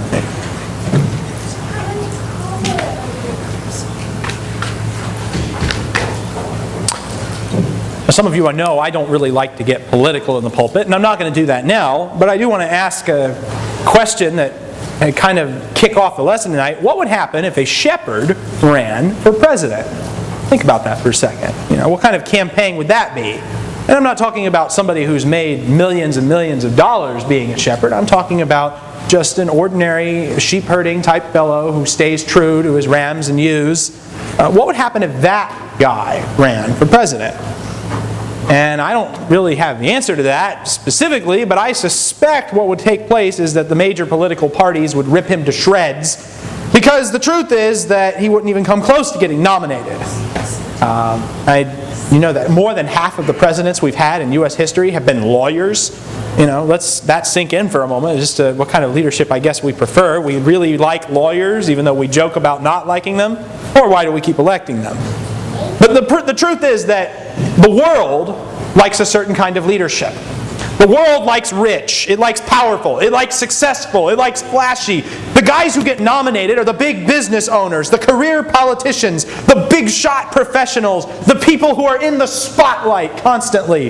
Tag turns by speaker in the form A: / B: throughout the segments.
A: tonight. Some of you I know I don't really like to get political in the pulpit, and I'm not going to do that now, but I do want to ask a question that kind of kick off the lesson tonight. What would happen if a shepherd ran for president? Think about that for a second. What kind of campaign would that be? And I'm not talking about somebody who's made millions and millions of dollars being a shepherd. I'm talking about just an ordinary sheep herding type fellow who stays true to his rams and ewes. What would happen if that guy ran for president? And I don't really have the answer to that specifically, but I suspect what would take place is that the major political parties would rip him to shreds, because the truth is that he wouldn't even come close to getting nominated. You know that more than half of the presidents we've had in U.S. history have been lawyers. Let's that sink in for a moment, just what kind of leadership I guess we prefer. We really like lawyers, even though we joke about not liking them, or why do we keep electing them? But the truth is that the world likes a certain kind of leadership. The world likes rich, it likes powerful, it likes successful, it likes flashy. The guys who get nominated are the big business owners, the career politicians, the big shot professionals, the people who are in the spotlight constantly.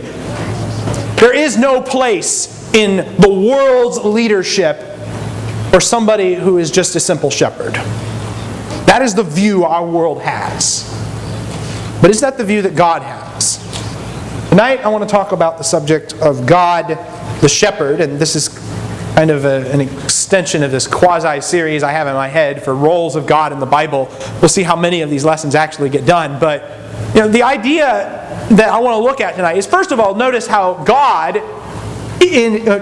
A: There is no place in the world's leadership for somebody who is just a simple shepherd. That is the view our world has. But is that the view that God has? Tonight I want to talk about the subject of God the shepherd, and this is kind of an extension of this quasi-series I have in my head for roles of God in the Bible. We'll see how many of these lessons actually get done. But the idea that I want to look at tonight is, first of all, notice how God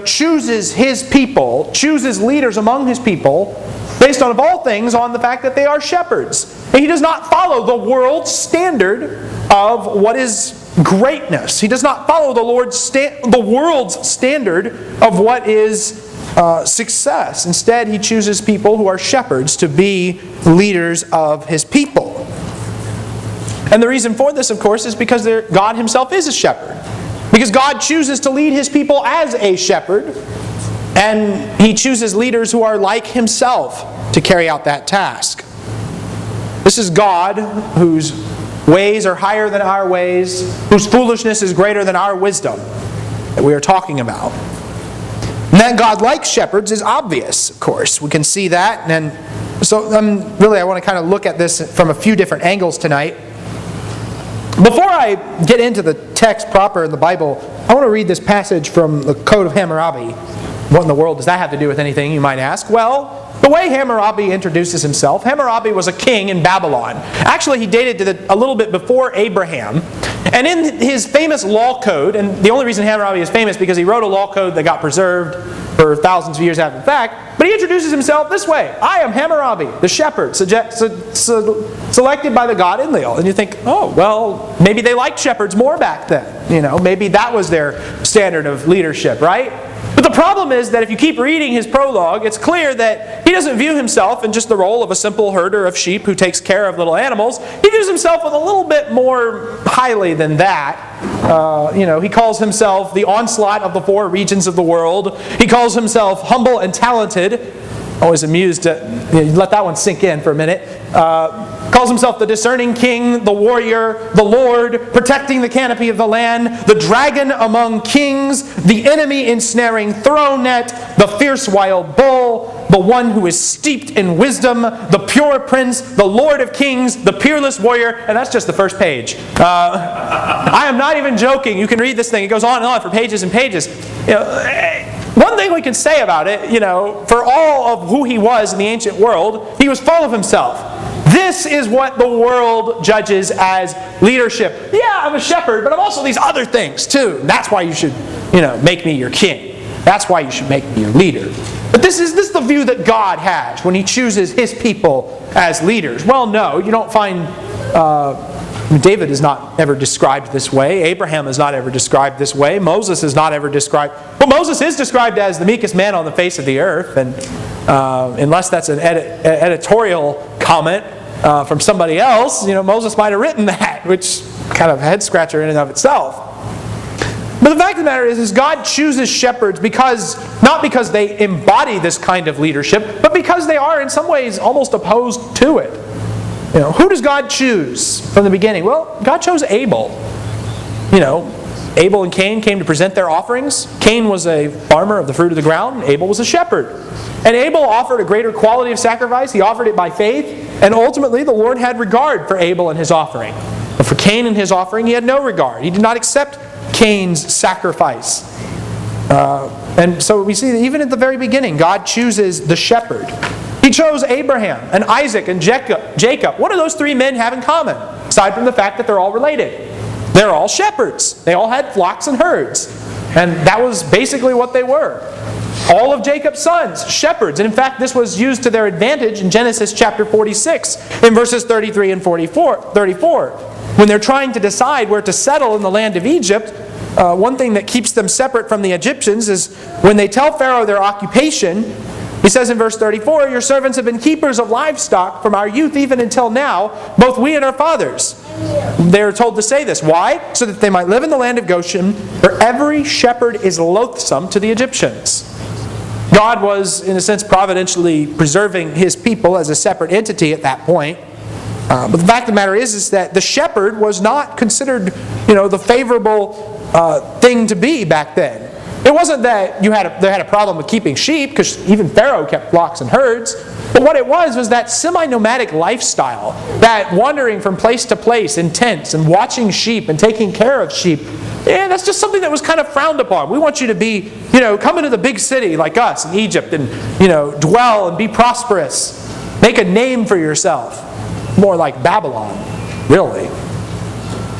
A: chooses His people, chooses leaders among His people, based on, of all things, on the fact that they are shepherds. And He does not follow the world's standard of what is greatness. He does not follow the world's standard of what is success. Instead, He chooses people who are shepherds to be leaders of His people. And the reason for this, of course, is because God Himself is a shepherd. Because God chooses to lead His people as a shepherd, and He chooses leaders who are like Himself to carry out that task. This is God whose ways are higher than our ways, whose foolishness is greater than our wisdom, that we are talking about. And that God likes shepherds is obvious, of course. We can see that. And so really I want to kind of look at this from a few different angles tonight. Before I get into the text proper in the Bible, I want to read this passage from the Code of Hammurabi. What in the world does that have to do with anything, you might ask? Well, the way Hammurabi introduces himself, Hammurabi was a king in Babylon. Actually, he dated to a little bit before Abraham. And in his famous law code, and the only reason Hammurabi is famous because he wrote a law code that got preserved for thousands of years after the fact, but he introduces himself this way: I am Hammurabi, the shepherd, selected by the god Enlil. And you think, oh, well, maybe they liked shepherds more back then. Maybe that was their standard of leadership, right? But the problem is that if you keep reading his prologue, it's clear that he doesn't view himself in just the role of a simple herder of sheep who takes care of little animals. He views himself with a little bit more highly than that. He calls himself the onslaught of the four regions of the world. He calls himself humble and talented. Always amused to let that one sink in for a minute. Calls himself the discerning king, the warrior, the Lord, protecting the canopy of the land, the dragon among kings, the enemy ensnaring throne net, the fierce wild bull, the one who is steeped in wisdom, the pure prince, the Lord of kings, the peerless warrior. And that's just the first page. I am not even joking. You can read this thing. It goes on and on for pages and pages. One thing we can say about it, for all of who he was in the ancient world, he was full of himself. This is what the world judges as leadership. Yeah, I'm a shepherd, but I'm also these other things too. That's why you should, make me your king. That's why you should make me your leader. But this is the view that God has when He chooses His people as leaders. Well, no, you don't find... David is not ever described this way. Abraham is not ever described this way. Moses is not ever described... Well, Moses is described as the meekest man on the face of the earth. And unless that's an editorial comment from somebody else, Moses might have written that, which kind of a head scratcher in and of itself. But the fact of the matter is God chooses shepherds not because they embody this kind of leadership, but because they are in some ways almost opposed to it. Who does God choose from the beginning? Well, God chose Abel. Abel and Cain came to present their offerings. Cain was a farmer of the fruit of the ground. Abel was a shepherd. And Abel offered a greater quality of sacrifice. He offered it by faith. And ultimately, the Lord had regard for Abel and his offering. But for Cain and his offering, he had no regard. He did not accept Cain's sacrifice. And so we see that even at the very beginning, God chooses the shepherd. He chose Abraham and Isaac and Jacob. What do those three men have in common? Aside from the fact that they're all related. They're all shepherds. They all had flocks and herds. And that was basically what they were. All of Jacob's sons, shepherds. And in fact, this was used to their advantage in Genesis chapter 46 in verses 33 and 34. When they're trying to decide where to settle in the land of Egypt, one thing that keeps them separate from the Egyptians is when they tell Pharaoh their occupation, he says in verse 34, "Your servants have been keepers of livestock from our youth even until now, both we and our fathers." They're told to say this. Why? So that they might live in the land of Goshen, where every shepherd is loathsome to the Egyptians. God was, in a sense, providentially preserving His people as a separate entity at that point. But the fact of the matter is that the shepherd was not considered, the favorable thing to be back then. It wasn't that they had a problem with keeping sheep, because even Pharaoh kept flocks and herds. But what it was that semi-nomadic lifestyle, that wandering from place to place in tents and watching sheep and taking care of sheep. That's just something that was kind of frowned upon. We want you to be, come into the big city like us in Egypt and, dwell and be prosperous. Make a name for yourself. More like Babylon, really.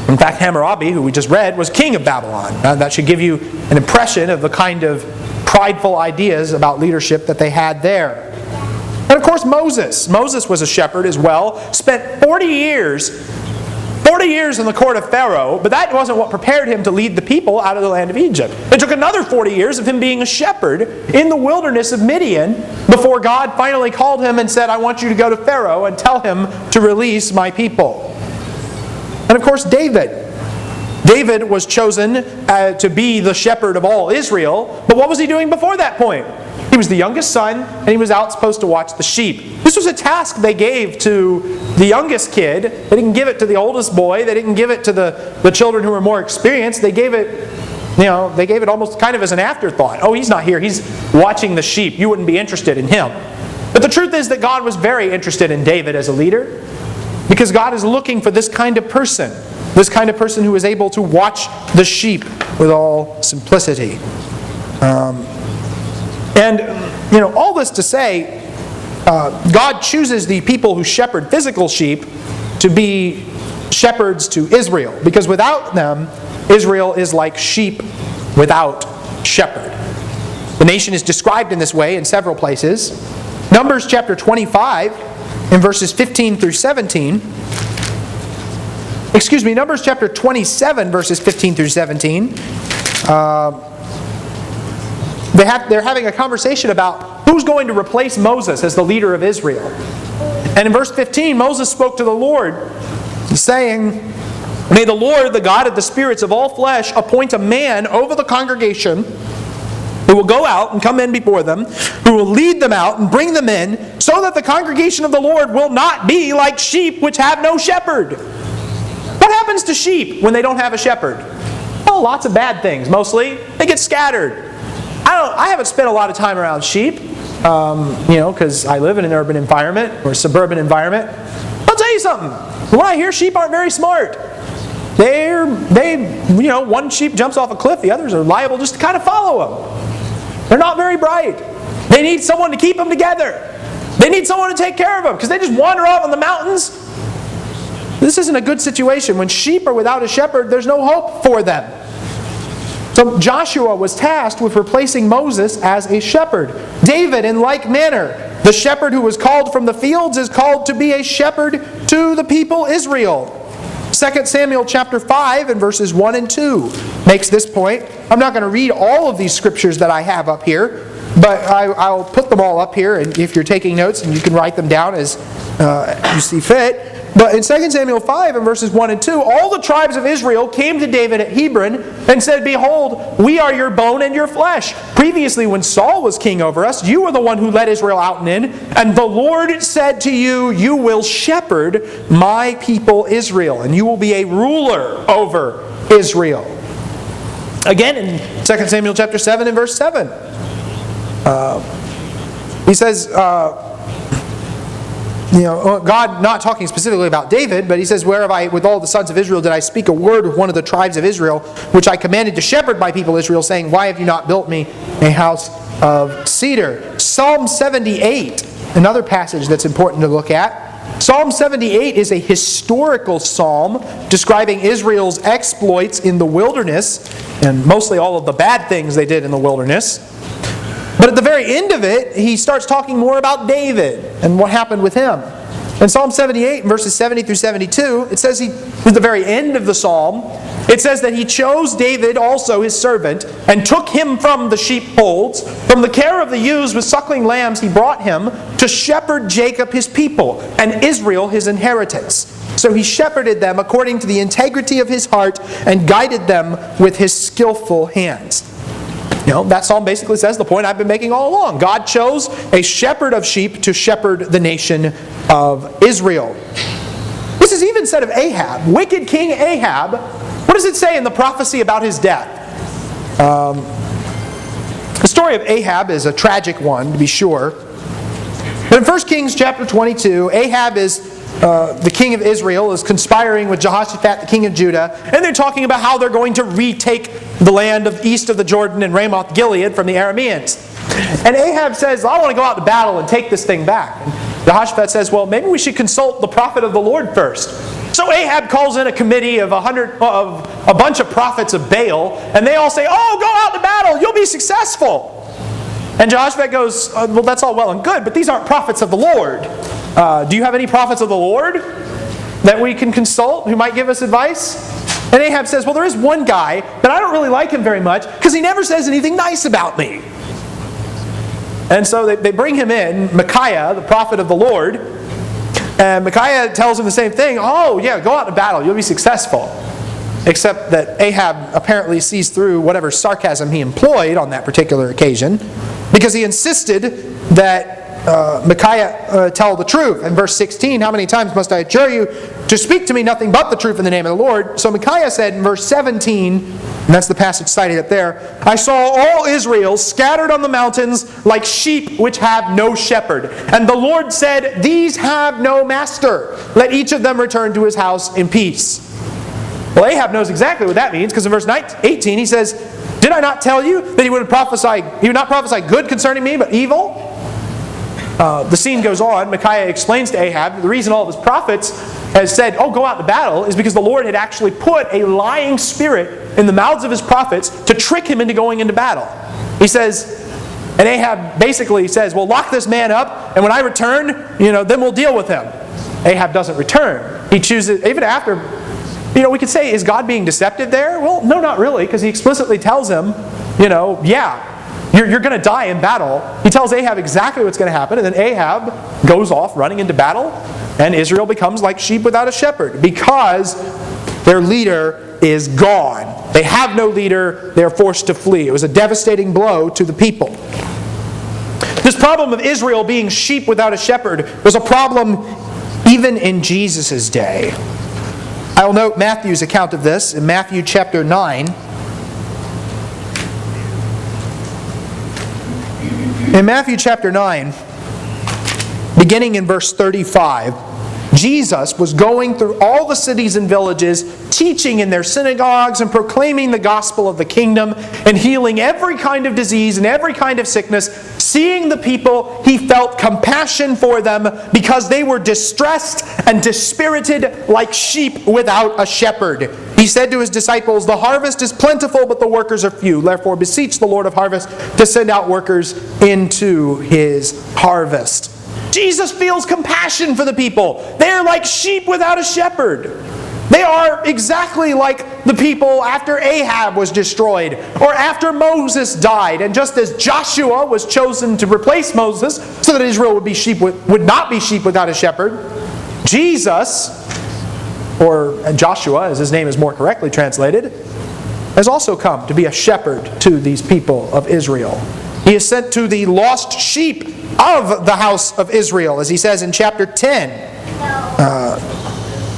A: In fact, Hammurabi, who we just read, was king of Babylon. That should give you an impression of the kind of prideful ideas about leadership that they had there. And of course, Moses. Moses was a shepherd as well. Spent 40 years in the court of Pharaoh, but that wasn't what prepared him to lead the people out of the land of Egypt. It took another 40 years of him being a shepherd in the wilderness of Midian before God finally called him and said, "I want you to go to Pharaoh and tell him to release my people." And of course, David. David was chosen to be the shepherd of all Israel, but what was he doing before that point? He was the youngest son, and he was out supposed to watch the sheep. This was a task they gave to the youngest kid. They didn't give it to the oldest boy. They didn't give it to the children who were more experienced. They gave it almost kind of as an afterthought. Oh, he's not here. He's watching the sheep. You wouldn't be interested in him. But the truth is that God was very interested in David as a leader, because God is looking for this kind of person who is able to watch the sheep with all simplicity. All this to say, God chooses the people who shepherd physical sheep to be shepherds to Israel, because without them, Israel is like sheep without shepherd. The nation is described in this way in several places. Numbers chapter 25, in verses 15 through 17. Numbers chapter 27, verses 15 through 17. They're having a conversation about who's going to replace Moses as the leader of Israel. And in verse 15, Moses spoke to the Lord, saying, "May the Lord, the God of the spirits of all flesh, appoint a man over the congregation who will go out and come in before them, who will lead them out and bring them in, so that the congregation of the Lord will not be like sheep which have no shepherd." What happens to sheep when they don't have a shepherd? Well, lots of bad things. Mostly, they get scattered. I haven't spent a lot of time around sheep, because I live in an urban environment or suburban environment. I'll tell you something. When I hear sheep aren't very smart, one sheep jumps off a cliff, the others are liable just to kind of follow them. They're not very bright. They need someone to keep them together. They need someone to take care of them, because they just wander off in the mountains. This isn't a good situation. When sheep are without a shepherd, there's no hope for them. So Joshua was tasked with replacing Moses as a shepherd. David, in like manner, the shepherd who was called from the fields is called to be a shepherd to the people Israel. 2 Samuel chapter 5 and verses 1 and 2 makes this point. I'm not going to read all of these scriptures that I have up here, but I'll put them all up here, and if you're taking notes, and you can write them down as you see fit. But in 2 Samuel 5 and verses 1 and 2, all the tribes of Israel came to David at Hebron and said, "Behold, we are your bone and your flesh. Previously, when Saul was king over us, you were the one who led Israel out and in. And the Lord said to you, you will shepherd my people Israel, and you will be a ruler over Israel." Again, in 2 Samuel chapter 7 and verse 7, he says, God not talking specifically about David, but he says, "Where have I, with all the sons of Israel, did I speak a word with one of the tribes of Israel, which I commanded to shepherd my people Israel, saying, why have you not built me a house of cedar?" Psalm 78, another passage that's important to look at. Psalm 78 is a historical psalm describing Israel's exploits in the wilderness, and mostly all of the bad things they did in the wilderness. But at the very end of it, he starts talking more about David and what happened with him. In Psalm 78, verses 70 through 72, it says at the very end of the psalm, it says that he chose David also his servant, and took him from the sheepfolds, from the care of the ewes with suckling lambs he brought him, to shepherd Jacob his people, and Israel his inheritance. So he shepherded them according to the integrity of his heart, and guided them with his skillful hands. That psalm basically says the point I've been making all along. God chose a shepherd of sheep to shepherd the nation of Israel. This is even said of Ahab, wicked King Ahab. What does it say in the prophecy about his death? The story of Ahab is a tragic one, to be sure. But in 1 Kings chapter 22, Ahab is the king of Israel is conspiring with Jehoshaphat, the king of Judah, and they're talking about how they're going to retake the land east of the Jordan and Ramoth Gilead from the Arameans. And Ahab says, "I want to go out to battle and take this thing back." And Jehoshaphat says, "Well, maybe we should consult the prophet of the Lord first." So Ahab calls in a committee of a bunch of prophets of Baal, and they all say, "Oh, go out to battle, you'll be successful." And Jehoshaphat goes, "Well, that's all well and good, but these aren't prophets of the Lord. Do you have any prophets of the Lord that we can consult who might give us advice?" And Ahab says, "Well, there is one guy, but I don't really like him very much because he never says anything nice about me." And so they bring him in, Micaiah, the prophet of the Lord. And Micaiah tells him the same thing. "Oh, yeah, go out to battle. You'll be successful." Except that Ahab apparently sees through whatever sarcasm he employed on that particular occasion, because he insisted that Micaiah tell the truth. In verse 16, "How many times must I adjure you to speak to me nothing but the truth in the name of the Lord?" So Micaiah said in verse 17, and that's the passage cited up there, "I saw all Israel scattered on the mountains like sheep which have no shepherd. And the Lord said, these have no master. Let each of them return to his house in peace." Well, Ahab knows exactly what that means, because in verse 18 he says, "Did I not tell you that he would not prophesy good concerning me, but evil?" The scene goes on. Micaiah explains to Ahab the reason all of his prophets has said, "Oh, go out to battle," is because the Lord had actually put a lying spirit in the mouths of his prophets to trick him into going into battle. He says, and Ahab basically says, "Well, lock this man up, and when I return, then we'll deal with him." Ahab doesn't return. He chooses, even after, we could say, is God being deceptive there? Well, no, not really, because he explicitly tells him, you're going to die in battle. He tells Ahab exactly what's going to happen, and then Ahab goes off running into battle, and Israel becomes like sheep without a shepherd, because their leader is gone. They have no leader, they're forced to flee. It was a devastating blow to the people. This problem of Israel being sheep without a shepherd was a problem even in Jesus' day. I will note Matthew's account of this in Matthew chapter 9. In Matthew chapter 9, beginning in verse 35, Jesus was going through all the cities and villages, teaching in their synagogues and proclaiming the gospel of the kingdom and healing every kind of disease and every kind of sickness. Seeing the people, he felt compassion for them because they were distressed and dispirited like sheep without a shepherd. He said to his disciples, "The harvest is plentiful, but the workers are few. Therefore beseech the Lord of harvest to send out workers into his harvest." Jesus feels compassion for the people. They're like sheep without a shepherd. They are exactly like the people after Ahab was destroyed, or after Moses died. And just as Joshua was chosen to replace Moses so that Israel would not be sheep without a shepherd, Jesus or Joshua, as his name is more correctly translated, has also come to be a shepherd to these people of Israel. He is sent to the lost sheep of the house of Israel, as he says in chapter 10,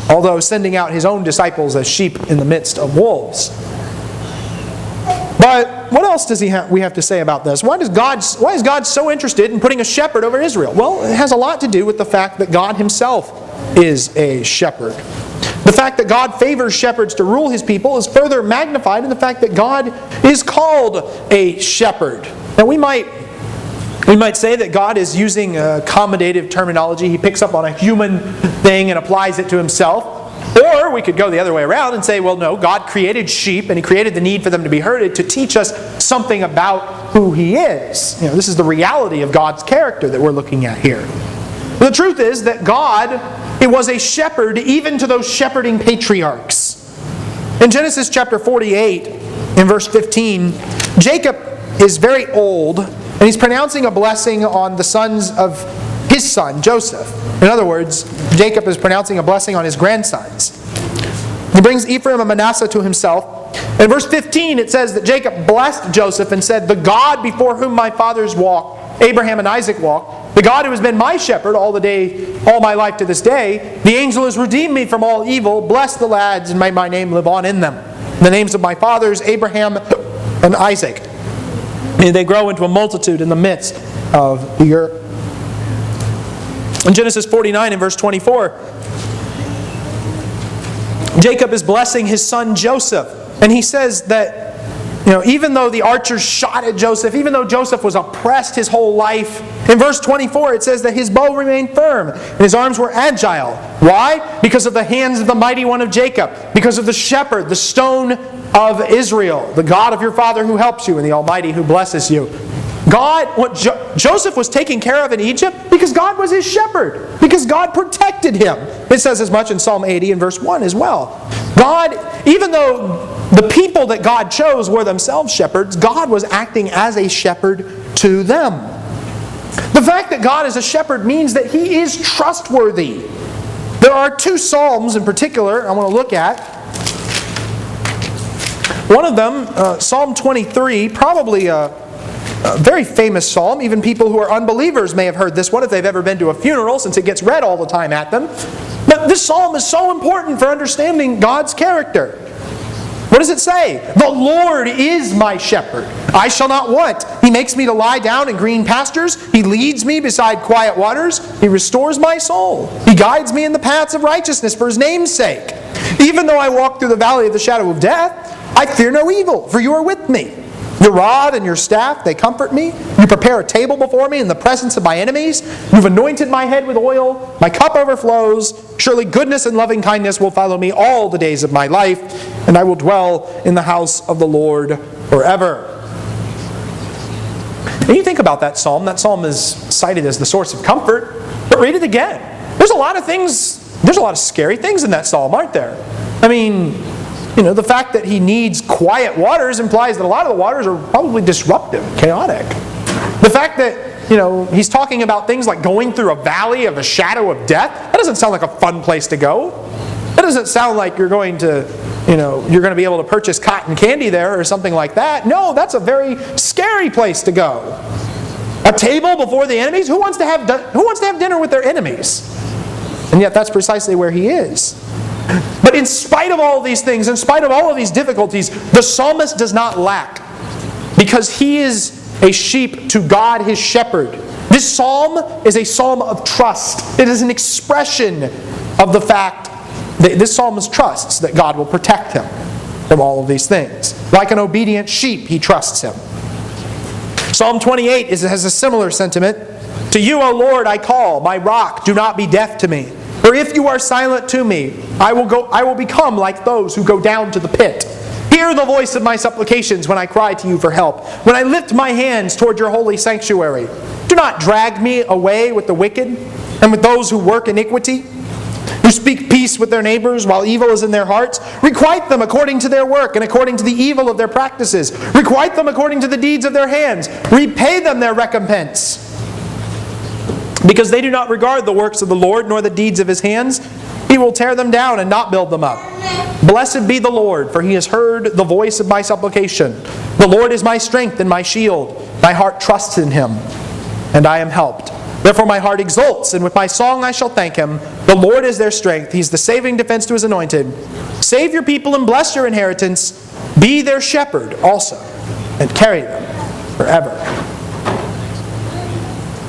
A: although sending out his own disciples as sheep in the midst of wolves. But what else does we have to say about this? Why is God so interested in putting a shepherd over Israel? Well, it has a lot to do with the fact that God himself is a shepherd. The fact that God favors shepherds to rule his people is further magnified in the fact that God is called a shepherd. Now we might say that God is using accommodative terminology. He picks up on a human thing and applies it to himself. Or we could go the other way around and say, well, no, God created sheep and he created the need for them to be herded to teach us something about who he is. This is the reality of God's character that we're looking at here. The truth is that God, it was a shepherd even to those shepherding patriarchs. In Genesis chapter 48, in verse 15, Jacob is very old, and he's pronouncing a blessing on the sons of his son, Joseph. In other words, Jacob is pronouncing a blessing on his grandsons. He brings Ephraim and Manasseh to himself. In verse 15, it says that Jacob blessed Joseph and said, "The God before whom my fathers walked, Abraham and Isaac walked, the God who has been my shepherd all my life to this day, the angel has redeemed me from all evil. Bless the lads and may my name live on in them. The names of my fathers, Abraham and Isaac. May they grow into a multitude in the midst of the earth." In Genesis 49 and verse 24, Jacob is blessing his son Joseph. And he says that, even though the archers shot at Joseph, even though Joseph was oppressed his whole life, in verse 24 it says that his bow remained firm and his arms were agile. Why? Because of the hands of the mighty one of Jacob. Because of the shepherd, the stone of Israel, the God of your father who helps you and the Almighty who blesses you. Joseph was taken care of in Egypt because God was his shepherd, because God protected him. It says as much in Psalm 80 and verse 1 as well. God, even though the people that God chose were themselves shepherds, God was acting as a shepherd to them. The fact that God is a shepherd means that he is trustworthy. There are two psalms in particular I want to look at. One of them, Psalm 23, probably a very famous psalm. Even people who are unbelievers may have heard this one if they've ever been to a funeral, since it gets read all the time at them. But this psalm is so important for understanding God's character. What does it say? The Lord is my shepherd. I shall not want. He makes me to lie down in green pastures. He leads me beside quiet waters. He restores my soul. He guides me in the paths of righteousness for his name's sake. Even though I walk through the valley of the shadow of death, I fear no evil, for you are with me. Your rod and your staff, they comfort me. You prepare a table before me in the presence of my enemies. You've anointed my head with oil. My cup overflows. Surely goodness and loving kindness will follow me all the days of my life, and I will dwell in the house of the Lord forever. And you think about that psalm is cited as the source of comfort, but read it again. There's a lot of scary things in that psalm, aren't there? I mean, the fact that he needs quiet waters implies that a lot of the waters are probably disruptive, chaotic. The fact that, he's talking about things like going through a valley of a shadow of death, that doesn't sound like a fun place to go. That doesn't sound like you're going to be able to purchase cotton candy there or something like that. No, that's a very scary place to go. A table before the enemies? Who wants to have dinner with their enemies? And yet that's precisely where he is. But in spite of all of these things, in spite of all of these difficulties, the psalmist does not lack, because he is a sheep to God, his shepherd. This psalm is a psalm of trust. It is an expression of the fact that this psalmist trusts that God will protect him from all of these things. Like an obedient sheep, he trusts him. Psalm 28 has a similar sentiment. To you, O Lord, I call, my rock, do not be deaf to me. For if you are silent to me, I will become like those who go down to the pit. Hear the voice of my supplications when I cry to you for help, when I lift my hands toward your holy sanctuary. Do not drag me away with the wicked and with those who work iniquity, who speak peace with their neighbors while evil is in their hearts. Requite them according to their work and according to the evil of their practices. Requite them according to the deeds of their hands. Repay them their recompense. Because they do not regard the works of the Lord, nor the deeds of his hands. He will tear them down and not build them up. Blessed be the Lord, for He has heard the voice of my supplication. The Lord is my strength and my shield. My heart trusts in Him, and I am helped. Therefore my heart exults, and with my song I shall thank Him. The Lord is their strength. He's the saving defense to His anointed. Save your people and bless your inheritance. Be their shepherd also, and carry them forever.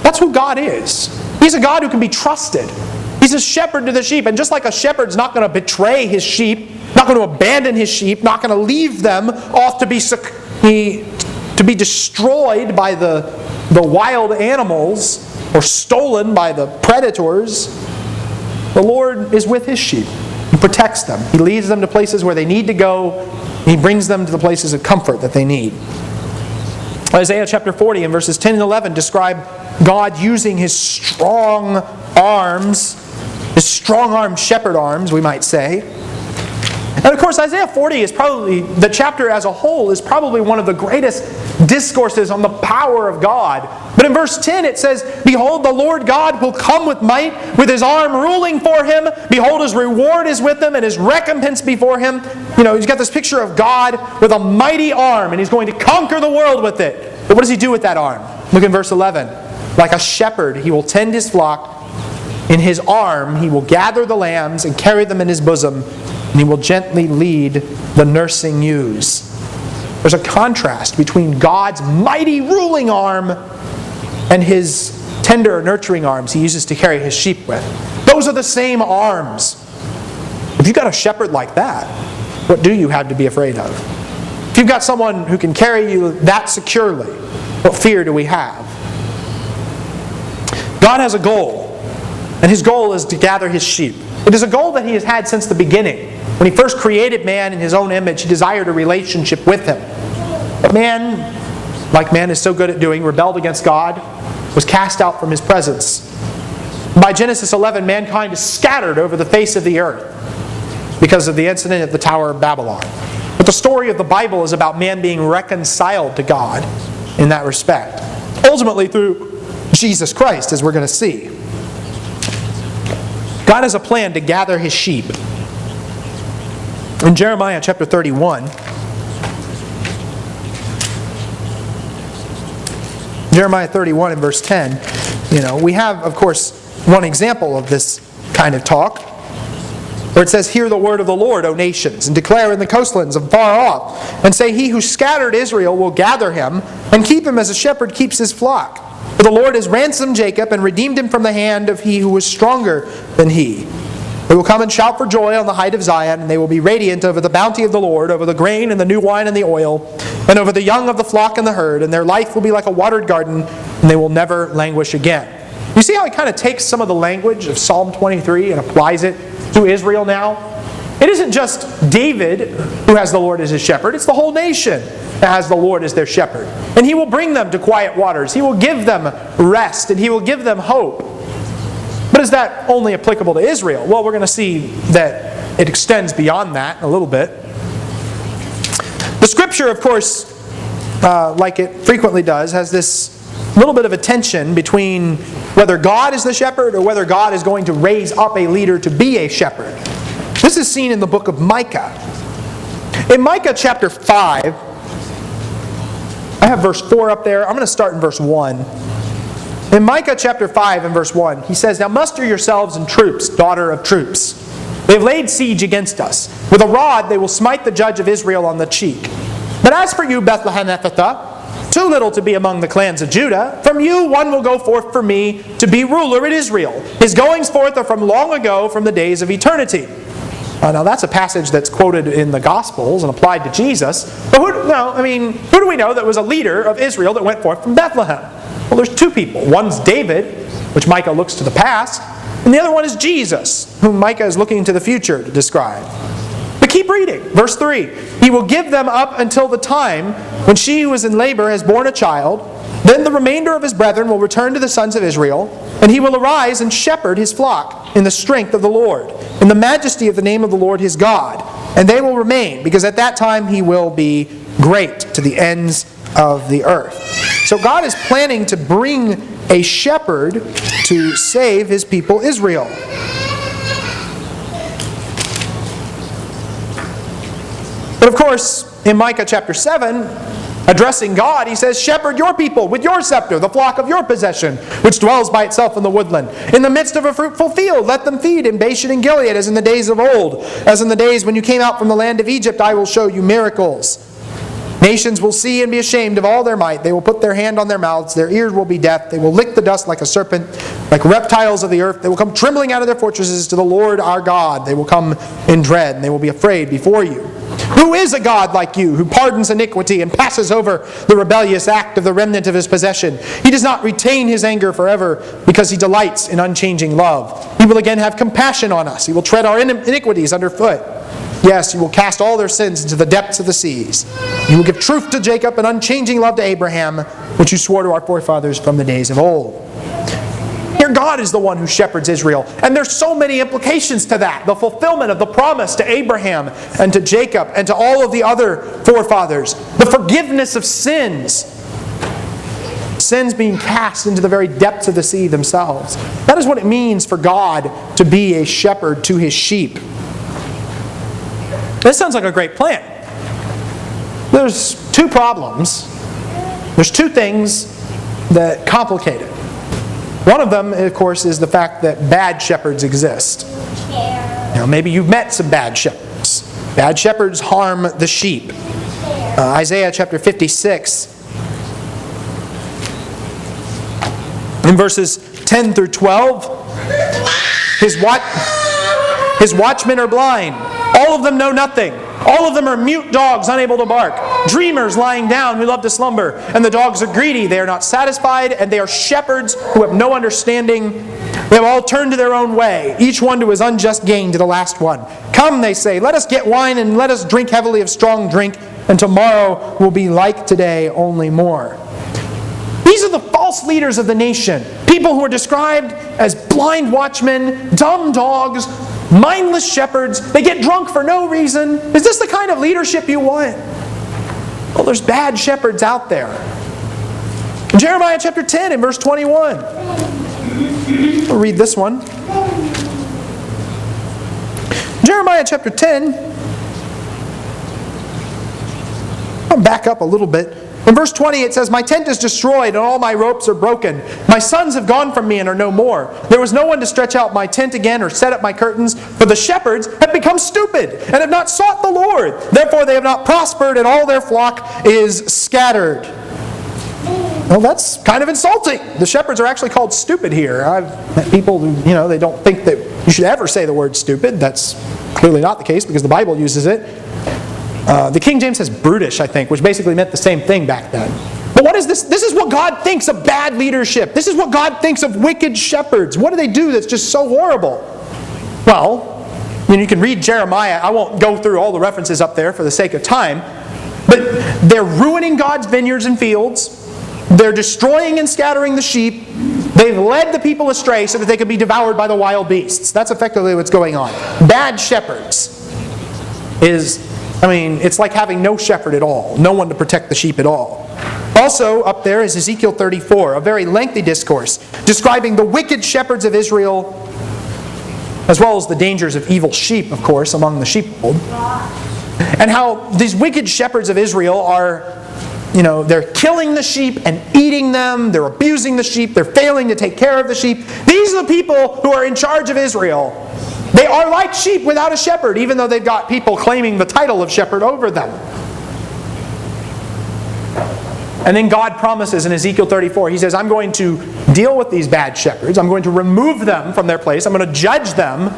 A: That's who God is. He's a God who can be trusted. He's a shepherd to the sheep. And just like a shepherd's not going to betray his sheep, not going to abandon his sheep, not going to leave them off to be destroyed by the wild animals or stolen by the predators, the Lord is with His sheep. He protects them. He leads them to places where they need to go. He brings them to the places of comfort that they need. Isaiah chapter 40 and verses 10 and 11 describe God using His strong arms, His strong-armed shepherd arms, we might say. And of course, Isaiah 40 is probably, the chapter as a whole, is probably one of the greatest discourses on the power of God. But in verse 10 it says, Behold, the Lord God will come with might, with His arm ruling for Him. Behold, His reward is with Him, and His recompense before Him. You know, He's got this picture of God with a mighty arm, and He's going to conquer the world with it. But what does He do with that arm? Look in verse 11. Like a shepherd, He will tend His flock. In His arm He will gather the lambs and carry them in His bosom, and He will gently lead the nursing ewes. There's a contrast between God's mighty ruling arm and His tender nurturing arms He uses to carry His sheep with. Those are the same arms. If you've got a shepherd like that, what do you have to be afraid of? If you've got someone who can carry you that securely, what fear do we have? God has a goal, and His goal is to gather His sheep. It is a goal that He has had since the beginning. When He first created man in His own image, He desired a relationship with him. But man, like man is so good at doing, rebelled against God, was cast out from His presence. By Genesis 11, mankind is scattered over the face of the earth because of the incident at the Tower of Babylon. But the story of the Bible is about man being reconciled to God in that respect. Ultimately through Jesus Christ, as we're going to see. God has a plan to gather His sheep. In Jeremiah chapter 31, Jeremiah 31 and verse 10, we have, of course, one example of this kind of talk, where it says, Hear the word of the Lord, O nations, and declare in the coastlands and far off, and say, He who scattered Israel will gather him, and keep him as a shepherd keeps his flock. For the Lord has ransomed Jacob, and redeemed him from the hand of he who was stronger than he. They will come and shout for joy on the height of Zion, and they will be radiant over the bounty of the Lord, over the grain and the new wine and the oil, and over the young of the flock and the herd, and their life will be like a watered garden, and they will never languish again. You see how he kind of takes some of the language of Psalm 23 and applies it to Israel now? It isn't just David who has the Lord as his shepherd, it's the whole nation that has the Lord as their shepherd. And He will bring them to quiet waters, He will give them rest, and He will give them hope. But is that only applicable to Israel? Well, we're going to see that it extends beyond that a little bit. The Scripture, of course, like it frequently does, has this little bit of a tension between whether God is the shepherd or whether God is going to raise up a leader to be a shepherd. This is seen in the book of Micah. In Micah chapter 5, I have verse 4 up there. I'm going to start in verse 1. In Micah chapter 5 and verse 1, he says, Now muster yourselves in troops, daughter of troops. They have laid siege against us. With a rod they will smite the judge of Israel on the cheek. But as for you, Bethlehem Ephrathah, too little to be among the clans of Judah, from you one will go forth for me to be ruler in Israel. His goings forth are from long ago, from the days of eternity. Now that's a passage that's quoted in the Gospels and applied to Jesus. But who do we know that was a leader of Israel that went forth from Bethlehem? Well, there's two people. One's David, which Micah looks to the past, and the other one is Jesus, whom Micah is looking to the future to describe. But keep reading. Verse 3. He will give them up until the time when she who is in labor has borne a child. Then the remainder of his brethren will return to the sons of Israel, and he will arise and shepherd his flock in the strength of the Lord, in the majesty of the name of the Lord his God. And they will remain, because at that time he will be great to the ends of the earth. So God is planning to bring a shepherd to save His people Israel. But of course, in Micah chapter 7, addressing God, he says, "Shepherd your people with your scepter, the flock of your possession, which dwells by itself in the woodland. In the midst of a fruitful field, let them feed in Bashan and Gilead, as in the days of old. As in the days when you came out from the land of Egypt, I will show you miracles. Nations will see and be ashamed of all their might. They will put their hand on their mouths. Their ears will be deaf. They will lick the dust like a serpent, like reptiles of the earth. They will come trembling out of their fortresses to the Lord our God. They will come in dread, and they will be afraid before you. Who is a God like you, who pardons iniquity and passes over the rebellious act of the remnant of his possession? He does not retain his anger forever, because he delights in unchanging love. He will again have compassion on us. He will tread our iniquities underfoot. Yes, you will cast all their sins into the depths of the seas. You will give truth to Jacob and unchanging love to Abraham, which you swore to our forefathers from the days of old." Here God is the one who shepherds Israel. And there's so many implications to that. The fulfillment of the promise to Abraham and to Jacob and to all of the other forefathers. The forgiveness of sins. Sins being cast into the very depths of the sea themselves. That is what it means for God to be a shepherd to his sheep. This sounds like a great plan. There's two problems. There's two things that complicate it. One of them, of course, is the fact that bad shepherds exist. Now, maybe you've met some bad shepherds. Bad shepherds harm the sheep. Isaiah chapter 56, in verses 10 through 12, his watchmen are blind. All of them know nothing. All of them are mute dogs, unable to bark. Dreamers lying down who love to slumber. And the dogs are greedy. They are not satisfied. And they are shepherds who have no understanding. They have all turned to their own way, each one to his unjust gain to the last one. Come, they say, let us get wine and let us drink heavily of strong drink. And tomorrow will be like today, only more. These are the false leaders of the nation. People who are described as blind watchmen, dumb dogs, mindless shepherds. They get drunk for no reason. Is this the kind of leadership you want? Well, there's bad shepherds out there. Jeremiah chapter 10 and verse 21. I'll read this one. Jeremiah chapter 10. I'll back up a little bit. In verse 20 it says, "My tent is destroyed and all my ropes are broken. My sons have gone from me and are no more. There was no one to stretch out my tent again or set up my curtains, for the shepherds have become stupid and have not sought the Lord. Therefore they have not prospered and all their flock is scattered." Well, that's kind of insulting. The shepherds are actually called stupid here. I've met people who, they don't think that you should ever say the word stupid. That's clearly not the case because the Bible uses it. The King James says brutish, I think, which basically meant the same thing back then. But what is this? This is what God thinks of bad leadership. This is what God thinks of wicked shepherds. What do they do that's just so horrible? Well, you can read Jeremiah. I won't go through all the references up there for the sake of time. But they're ruining God's vineyards and fields. They're destroying and scattering the sheep. They've led the people astray so that they could be devoured by the wild beasts. That's effectively what's going on. Bad shepherds it's like having no shepherd at all. No one to protect the sheep at all. Also up there is Ezekiel 34, a very lengthy discourse describing the wicked shepherds of Israel, as well as the dangers of evil sheep, of course, among the sheepfold. And how these wicked shepherds of Israel are, they're killing the sheep and eating them. They're abusing the sheep. They're failing to take care of the sheep. These are the people who are in charge of Israel. They are like sheep without a shepherd, even though they've got people claiming the title of shepherd over them. And then God promises in Ezekiel 34, He says, I'm going to deal with these bad shepherds. I'm going to remove them from their place. I'm going to judge them.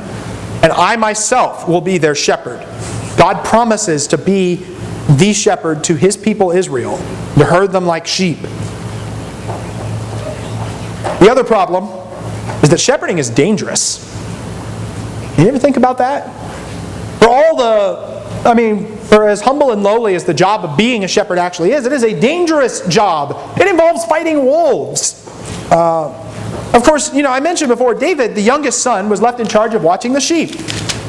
A: And I myself will be their shepherd. God promises to be the shepherd to His people Israel, to herd them like sheep. The other problem is that shepherding is dangerous. You ever think about that? For as humble and lowly as the job of being a shepherd actually is, it is a dangerous job. It involves fighting wolves. Of course, I mentioned before, David, the youngest son, was left in charge of watching the sheep.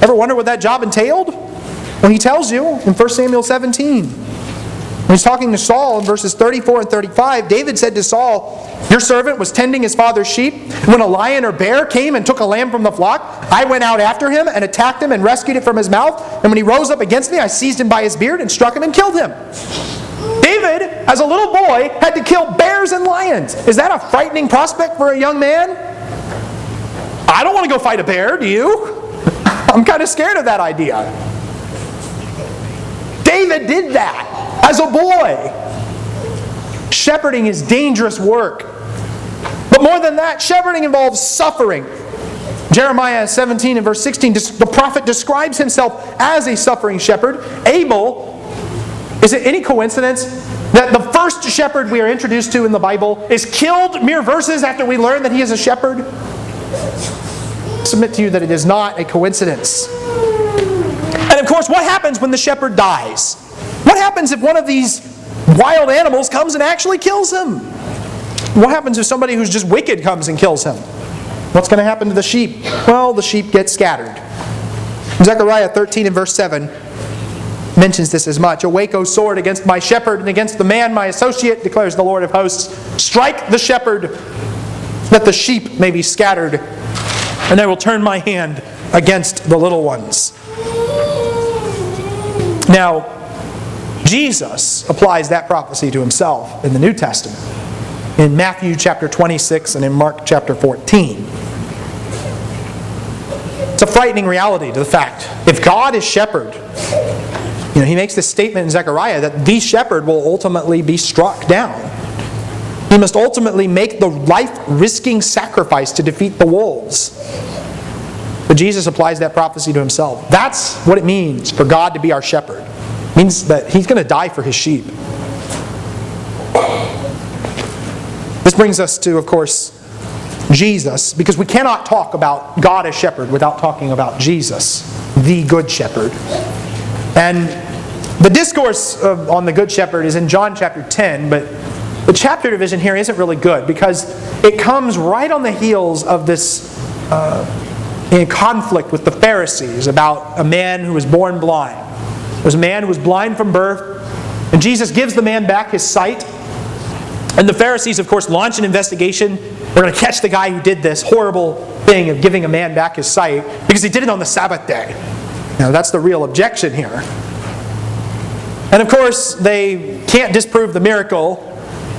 A: Ever wonder what that job entailed? Well, he tells you in 1 Samuel 17. When he's talking to Saul in verses 34 and 35, David said to Saul, Your servant was tending his father's sheep. When a lion or bear came and took a lamb from the flock, I went out after him and attacked him and rescued it from his mouth. And when he rose up against me, I seized him by his beard and struck him and killed him." David, as a little boy, had to kill bears and lions. Is that a frightening prospect for a young man? I don't want to go fight a bear, do you? I'm kind of scared of that idea. David did that as a boy. Shepherding is dangerous work. But more than that, shepherding involves suffering. Jeremiah 17 and verse 16, the prophet describes himself as a suffering shepherd. Abel, is it any coincidence that the first shepherd we are introduced to in the Bible is killed mere verses after we learn that he is a shepherd? I submit to you that it is not a coincidence. And of course, what happens when the shepherd dies? What happens if one of these wild animals comes and actually kills him? What happens if somebody who's just wicked comes and kills him? What's going to happen to the sheep? Well, the sheep get scattered. Zechariah 13 and verse 7 mentions this as much. "Awake, O sword, against my shepherd and against the man, my associate, declares the Lord of hosts. Strike the shepherd, that the sheep may be scattered, and I will turn my hand against the little ones." Now, Jesus applies that prophecy to himself in the New Testament, in Matthew chapter 26 and in Mark chapter 14. It's a frightening reality to the fact, if God is shepherd, he makes this statement in Zechariah that the shepherd will ultimately be struck down. He must ultimately make the life-risking sacrifice to defeat the wolves. But Jesus applies that prophecy to himself. That's what it means for God to be our shepherd. It means that he's going to die for his sheep. This brings us to, of course, Jesus, because we cannot talk about God as shepherd without talking about Jesus, the good shepherd. And the discourse on the good shepherd is in John chapter 10, but the chapter division here isn't really good because it comes right on the heels of this in conflict with the Pharisees about a man who was born blind. There was a man who was blind from birth, and Jesus gives the man back his sight. And the Pharisees, of course, launch an investigation. We're going to catch the guy who did this horrible thing of giving a man back his sight because he did it on the Sabbath day. Now, that's the real objection here. And of course, they can't disprove the miracle,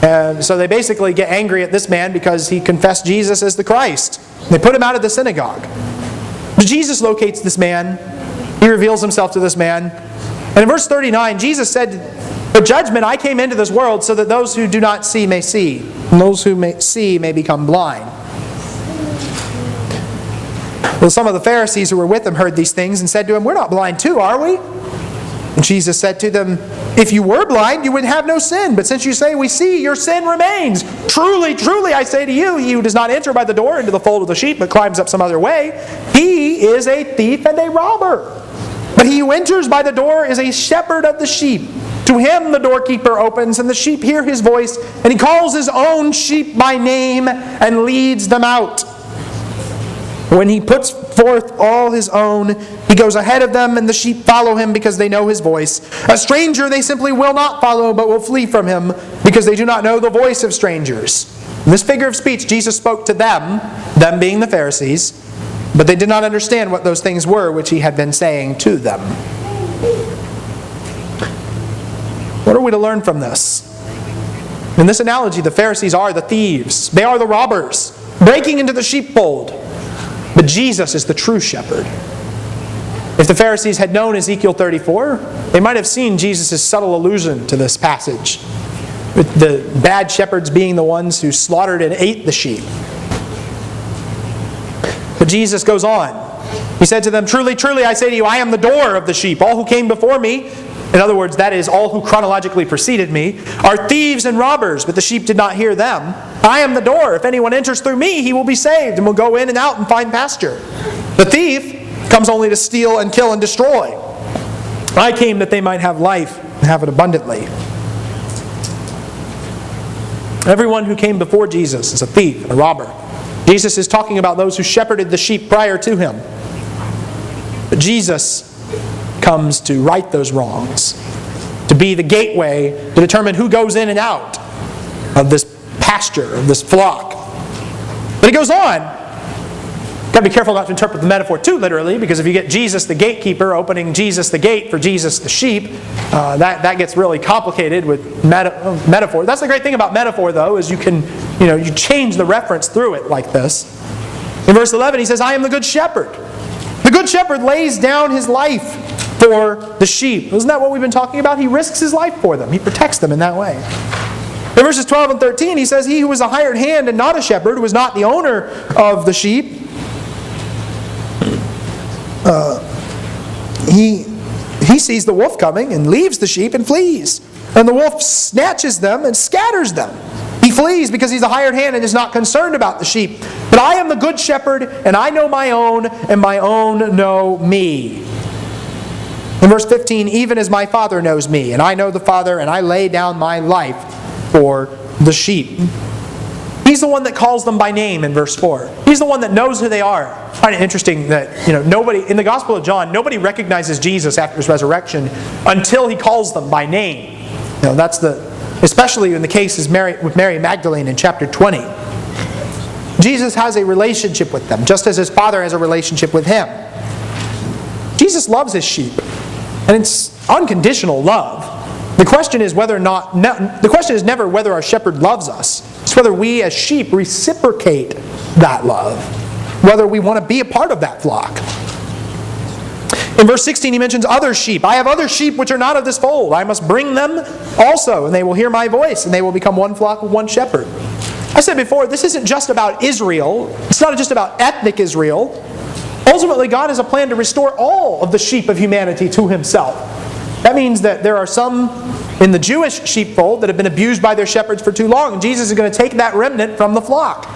A: and so they basically get angry at this man because he confessed Jesus as the Christ. They put him out of the synagogue. But Jesus locates this man. He reveals himself to this man. And in verse 39, Jesus said, "For judgment I came into this world so that those who do not see may see, and those who may see may become blind." Well, some of the Pharisees who were with him heard these things and said to him, "We're not blind too, are we?" And Jesus said to them, "If you were blind, you would have no sin. But since you say we see, your sin remains. Truly, truly, I say to you, he who does not enter by the door into the fold of the sheep, but climbs up some other way, he is a thief and a robber. But he who enters by the door is a shepherd of the sheep. To him the doorkeeper opens, and the sheep hear his voice, and he calls his own sheep by name and leads them out. When he puts forth all his own, he goes ahead of them, and the sheep follow him because they know his voice. A stranger they simply will not follow, but will flee from him because they do not know the voice of strangers." In this figure of speech, Jesus spoke to them being the Pharisees, but they did not understand what those things were which he had been saying to them. What are we to learn from this? In this analogy, the Pharisees are the thieves. They are the robbers, breaking into the sheepfold. But Jesus is the true shepherd. If the Pharisees had known Ezekiel 34, they might have seen Jesus' subtle allusion to this passage, with the bad shepherds being the ones who slaughtered and ate the sheep. But Jesus goes on. He said to them, "Truly, truly, I say to you, I am the door of the sheep. All who came before me," in other words, that is, all who chronologically preceded me, "are thieves and robbers, but the sheep did not hear them. I am the door. If anyone enters through me, he will be saved and will go in and out and find pasture. The thief comes only to steal and kill and destroy. I came that they might have life and have it abundantly." Everyone who came before Jesus is a thief and a robber. Jesus is talking about those who shepherded the sheep prior to him. But Jesus comes to right those wrongs, to be the gateway to determine who goes in and out of this pasture of this flock. But he goes on. Got to be careful not to interpret the metaphor too literally, because if you get Jesus the gatekeeper opening Jesus the gate for Jesus the sheep, that gets really complicated with metaphor. That's the great thing about metaphor, though, is you can, you change the reference through it like this. In verse 11, he says, "I am the good shepherd. The good shepherd lays down his life for the sheep." Isn't that what we've been talking about? He risks his life for them. He protects them in that way. In verses 12 and 13, he says, "He who was a hired hand and not a shepherd, was not the owner of the sheep. He sees the wolf coming and leaves the sheep and flees. And the wolf snatches them and scatters them. He flees because he's a hired hand and is not concerned about the sheep. But I am the good shepherd, and I know my own, and my own know me." In verse 15, "Even as my Father knows me, and I know the Father, and I lay down my life for the sheep." He's the one that calls them by name in verse 4. He's the one that knows who they are. I find it interesting that nobody in the Gospel of John, nobody recognizes Jesus after his resurrection until he calls them by name. Especially in the case with Mary Magdalene in chapter 20. Jesus has a relationship with them, just as his Father has a relationship with him. Jesus loves his sheep, and it's unconditional love. The question is never whether our shepherd loves us. It's whether we as sheep reciprocate that love, whether we want to be a part of that flock. In verse 16, he mentions other sheep. "I have other sheep which are not of this fold. I must bring them also, and they will hear my voice, and they will become one flock with one shepherd." I said before, this isn't just about Israel. It's not just about ethnic Israel. Ultimately, God has a plan to restore all of the sheep of humanity to himself. That means that there are some in the Jewish sheepfold that have been abused by their shepherds for too long, and Jesus is going to take that remnant from the flock.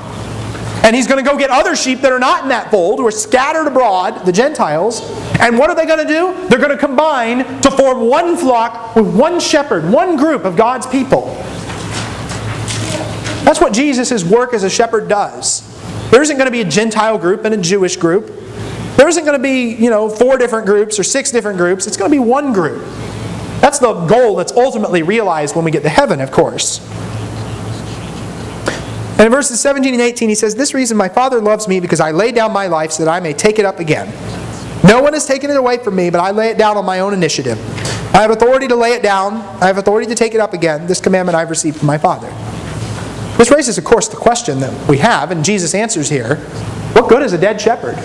A: And he's going to go get other sheep that are not in that fold, who are scattered abroad, the Gentiles. And what are they going to do? They're going to combine to form one flock with one shepherd, one group of God's people. That's what Jesus' work as a shepherd does. There isn't going to be a Gentile group and a Jewish group. There isn't going to be, 4 different groups or 6 different groups. It's going to be one group. That's the goal that's ultimately realized when we get to heaven, of course. And in verses 17 and 18, he says, "This reason my Father loves me, because I lay down my life so that I may take it up again. No one has taken it away from me, but I lay it down on my own initiative. I have authority to lay it down. I have authority to take it up again. This commandment I've received from my Father." This raises, of course, the question that we have, and Jesus answers here. What good is a dead shepherd?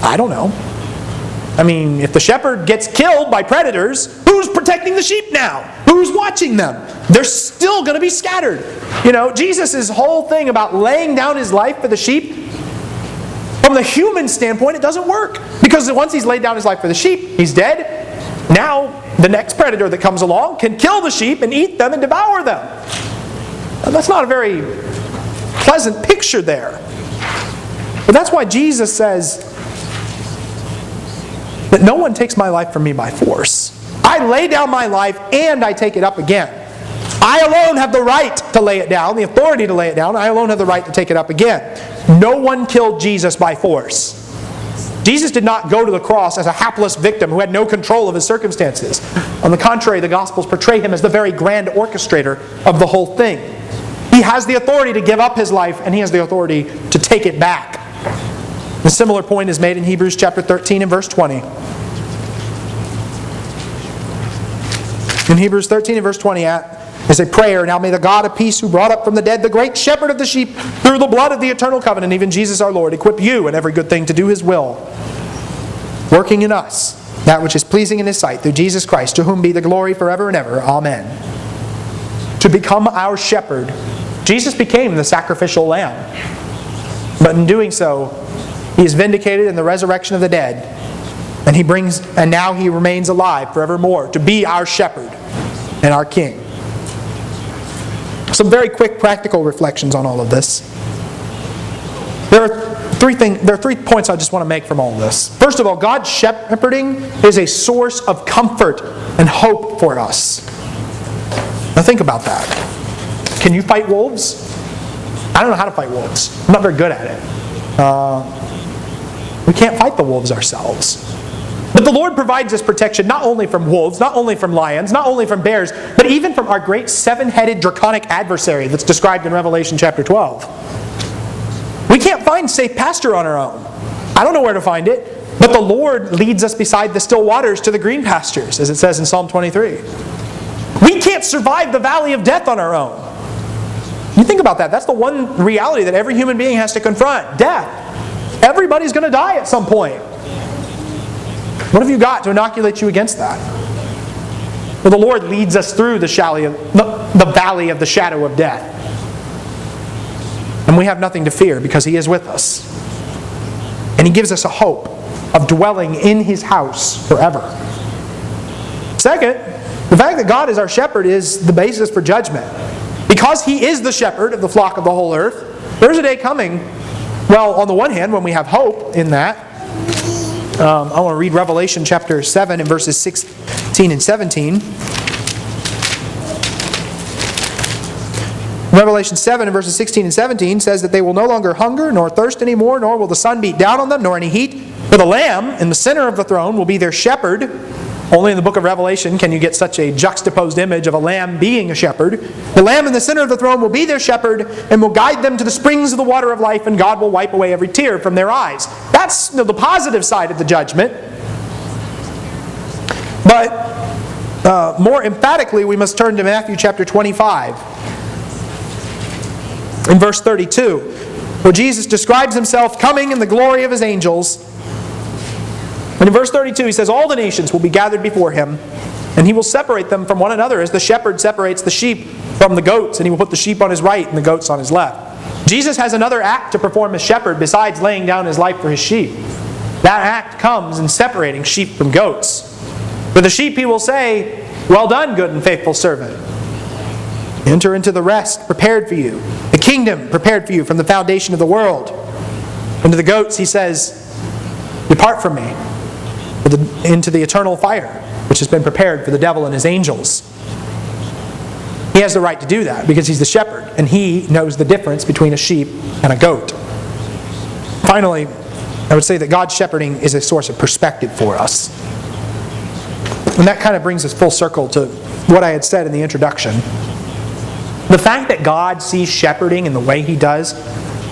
A: I don't know. If the shepherd gets killed by predators, who's protecting the sheep now? Who's watching them? They're still going to be scattered. Jesus' whole thing about laying down his life for the sheep, from the human standpoint, it doesn't work. Because once he's laid down his life for the sheep, he's dead. Now, the next predator that comes along can kill the sheep and eat them and devour them. And that's not a very pleasant picture there. But that's why Jesus says that no one takes my life from me by force. I lay down my life and I take it up again. I alone have the right to lay it down, the authority to lay it down. I alone have the right to take it up again. No one killed Jesus by force. Jesus did not go to the cross as a hapless victim who had no control of his circumstances. On the contrary, the Gospels portray him as the very grand orchestrator of the whole thing. He has the authority to give up his life, and he has the authority to take it back. A similar point is made in Hebrews chapter 13 and verse 20. In Hebrews 13 and verse 20, is a prayer. "Now may the God of peace, who brought up from the dead the great shepherd of the sheep through the blood of the eternal covenant, even Jesus our Lord, equip you in every good thing to do his will, working in us that which is pleasing in his sight, through Jesus Christ, to whom be the glory forever and ever. Amen." To become our shepherd, Jesus became the sacrificial lamb. But in doing so, he is vindicated in the resurrection of the dead. And now he remains alive forevermore to be our shepherd and our king. Some very quick practical reflections on all of this. There are three points I just want to make from all of this. First of all, God's shepherding is a source of comfort and hope for us. Now think about that. Can you fight wolves? I don't know how to fight wolves. I'm not very good at it. We can't fight the wolves ourselves. But the Lord provides us protection not only from wolves, not only from lions, not only from bears, but even from our great seven-headed draconic adversary that's described in Revelation chapter 12. We can't find safe pasture on our own. I don't know where to find it, but the Lord leads us beside the still waters to the green pastures, as it says in Psalm 23. We can't survive the valley of death on our own. You think about that. That's the one reality that every human being has to confront. Death. Everybody's going to die at some point. What have you got to inoculate you against that? Well, the Lord leads us through the valley of the shadow of death. And we have nothing to fear because He is with us. And He gives us a hope of dwelling in His house forever. Second, the fact that God is our shepherd is the basis for judgment. Because He is the shepherd of the flock of the whole earth, there's a day coming, well, on the one hand, when we have hope in that. I want to read Revelation chapter 7 and verses 16 and 17. Revelation 7 and verses 16 and 17 says that they will no longer hunger nor thirst anymore, nor will the sun beat down on them, nor any heat. For the Lamb in the center of the throne will be their shepherd. Only in the book of Revelation can you get such a juxtaposed image of a lamb being a shepherd. The Lamb in the center of the throne will be their shepherd and will guide them to the springs of the water of life, and God will wipe away every tear from their eyes. That's the positive side of the judgment. But more emphatically, we must turn to Matthew chapter 25. In verse 32, where Jesus describes Himself coming in the glory of His angels. And in verse 32 He says, all the nations will be gathered before Him, and He will separate them from one another as the shepherd separates the sheep from the goats, and He will put the sheep on His right and the goats on His left. Jesus has another act to perform as shepherd besides laying down His life for His sheep. That act comes in separating sheep from goats. For the sheep He will say, well done, good and faithful servant. Enter into the rest prepared for you, the kingdom prepared for you from the foundation of the world. And to the goats He says, depart from me into the eternal fire, which has been prepared for the devil and his angels. He has the right to do that because He's the shepherd, and He knows the difference between a sheep and a goat. Finally, I would say that God's shepherding is a source of perspective for us. And that kind of brings us full circle to what I had said in the introduction. The fact that God sees shepherding in the way He does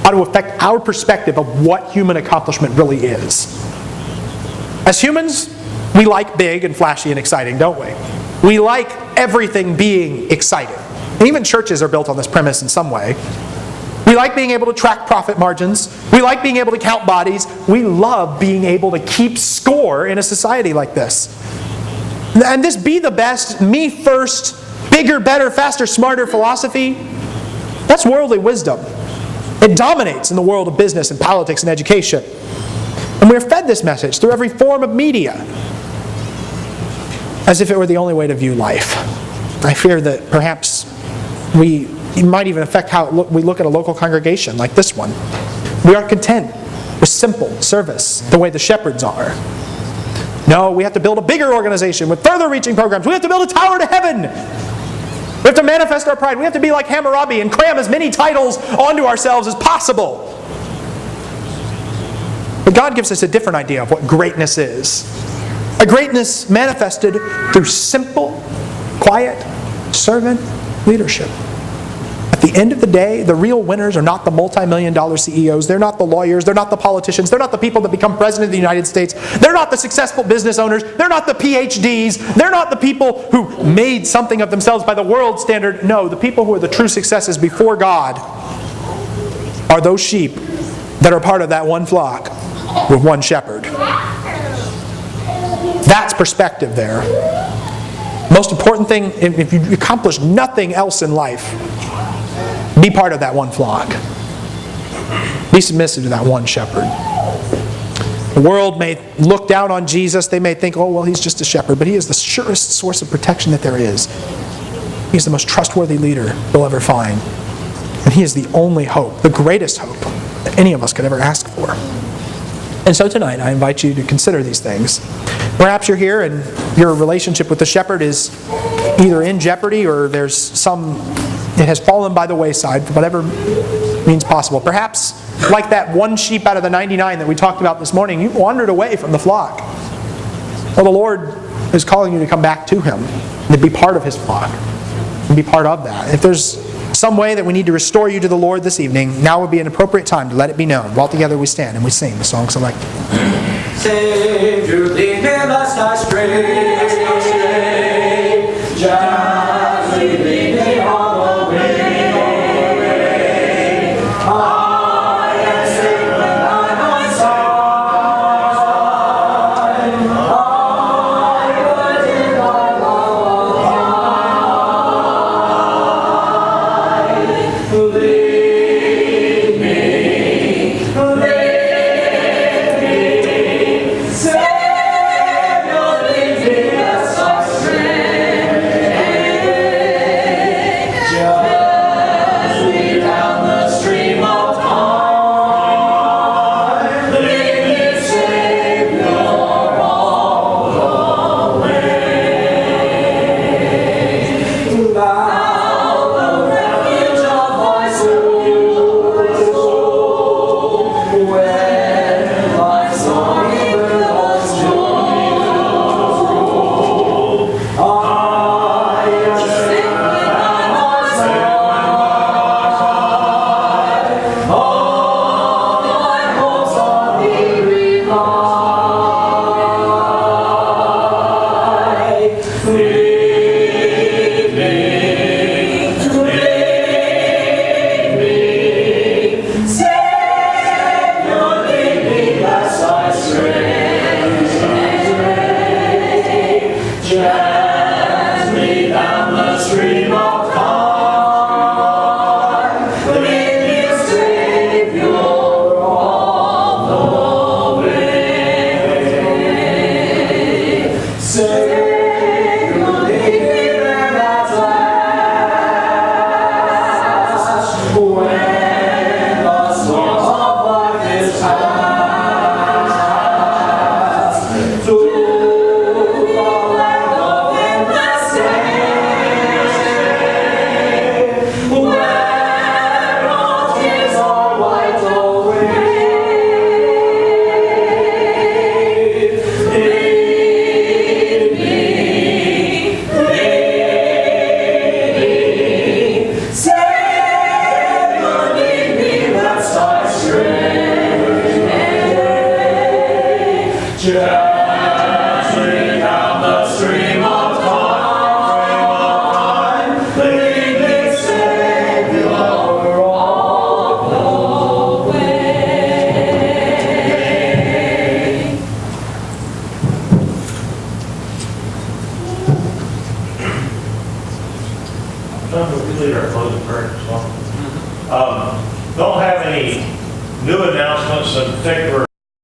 A: ought to affect our perspective of what human accomplishment really is. As humans, we like big and flashy and exciting, don't we? We like everything being exciting. And even churches are built on this premise in some way. We like being able to track profit margins. We like being able to count bodies. We love being able to keep score in a society like this. And this be the best, me first, bigger, better, faster, smarter philosophy, that's worldly wisdom. It dominates in the world of business and politics and education. And we're fed this message through every form of media, as if it were the only way to view life. I fear that perhaps it might even affect how we look at a local congregation like this one. We aren't content with simple service the way the shepherds are. No, we have to build a bigger organization with further reaching programs. We have to build a tower to heaven. We have to manifest our pride. We have to be like Hammurabi and cram as many titles onto ourselves as possible. But God gives us a different idea of what greatness is. A greatness manifested through simple, quiet, servant leadership. At the end of the day, the real winners are not the multi-million-dollar CEOs. They're not the lawyers. They're not the politicians. They're not the people that become president of the United States. They're not the successful business owners. They're not the PhDs. They're not the people who made something of themselves by the world standard. No, the people who are the true successes before God are those sheep that are part of that one flock with one shepherd. That's perspective there. Most important thing, if you accomplish nothing else in life, be part of that one flock. Be submissive to that one shepherd. The world may look down on Jesus. They may think, oh, well, He's just a shepherd. But He is the surest source of protection that there is. He's the most trustworthy leader you'll ever find. And He is the only hope, the greatest hope that any of us could ever ask for. And so tonight, I invite you to consider these things. Perhaps you're here and your relationship with the shepherd is either in jeopardy or it has fallen by the wayside for whatever means possible. Perhaps, like that one sheep out of the 99 that we talked about this morning, you wandered away from the flock. Well, the Lord is calling you to come back to Him and to be part of His flock and be part of that. If there's some way that we need to restore you to the Lord this evening, now would be an appropriate time to let it be known. While together we stand and we sing the song selected.
B: Savior, lead me lest I stray. Just lead me all the way. I am safe when by my side. I was in thy love abide. Lead me. Savior, lead me lest I stray. Just lead down the stream of time. Lead me, Savior, all the way. Thou the refuge of my soul, when my soul belongs to you. I am safe when by my side. All my hopes on thee rely. Lead me, Savior, lead me lest I stray. Just lead down the stream of time. Lead me, Savior, all the way. Savior, lead me there at last. When the storms of life is past, to the land of endless day, where all tears are wiped away. Lead me, Savior, lead me lest I stray. Just